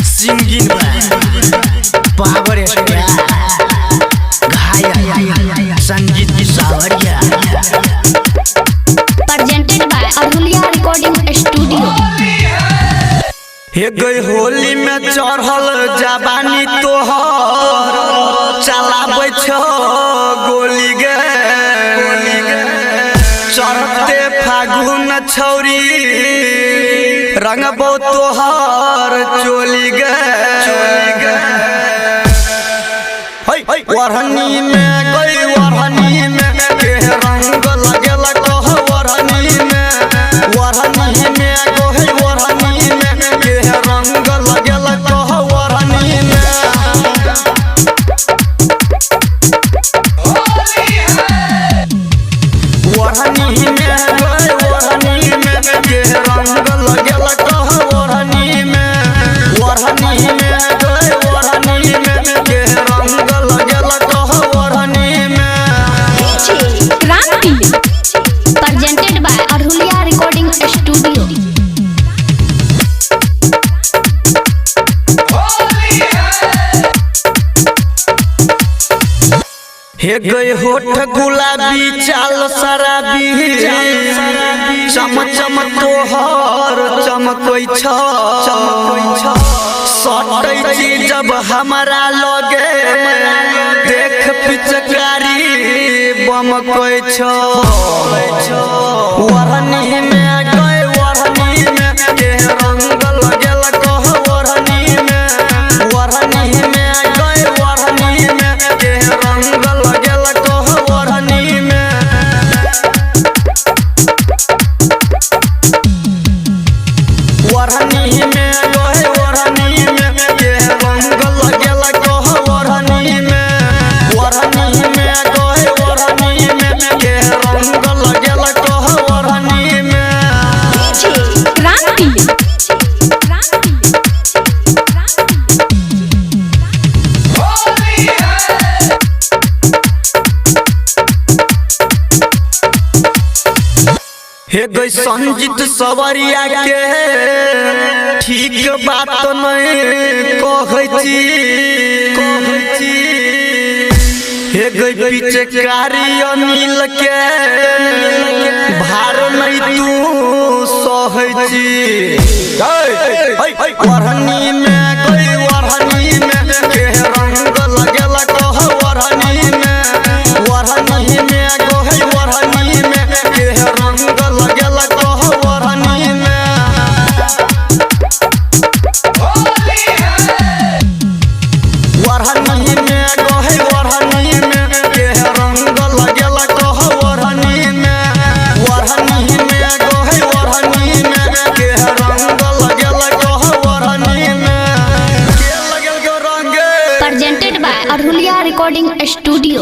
Singing power घाया संगीत की सावरिया प्रेजेंटेड बाय अरुलिया रिकॉर्डिंग स्टूडियो। हे गई होली में चढ़ल जवानी तोहर चलाबै छो गोली गे चढ़ते फागुन छौरी रंगबो तोहर चोली गे वरहनी में गई वरहनी में के रंग लगेल कह वरहनी में गई वरहनी में के रंग लगेल कह वरहनी में वरहनी में गई वरहनी में के रंग लगेल कह वरहनी में गई वरहनी में के रंग लगेल कह वरहनी में। क्रांति प्रेजेंटेड बाय अरुलिया रिकॉर्डिंग स्टूडियो। हे गए होठ गुलाबी चाल शराबी चम चम तोहर चमकै छ सटै छी जब हमारा लगे देख पिचकारी बमकै छ वरहनी में गए वरहनी में के रंग लगेल कह वरहनी में गए वरहनी में के रंग लगेल कह वरहनी में। वरहनी में गए वरहनी में के रंग लगेल कह वरहनी में गए वरहनी में के रंग लगेल कह वरहनी में। क्रांति हे गई संजीत सवरिया के ठीक बात नहीं कहै छी हे गई पिचकारी अनिल के भार नहीं तू सहै छी वरहनी में गई वरहनी में के रंग लगेल कह वरहनी में गई वरहनी में के रंग लगेल कह वरहनी में। वरहनी में गई वरहनी में के रंग लगेल कह वरहनी में गई वरहनी में के रंग लगेल कह वरहनी में। के लगेल के रंग प्रेजेंटेड बाय अरुलिया रिकॉर्डिंग स्टूडियो।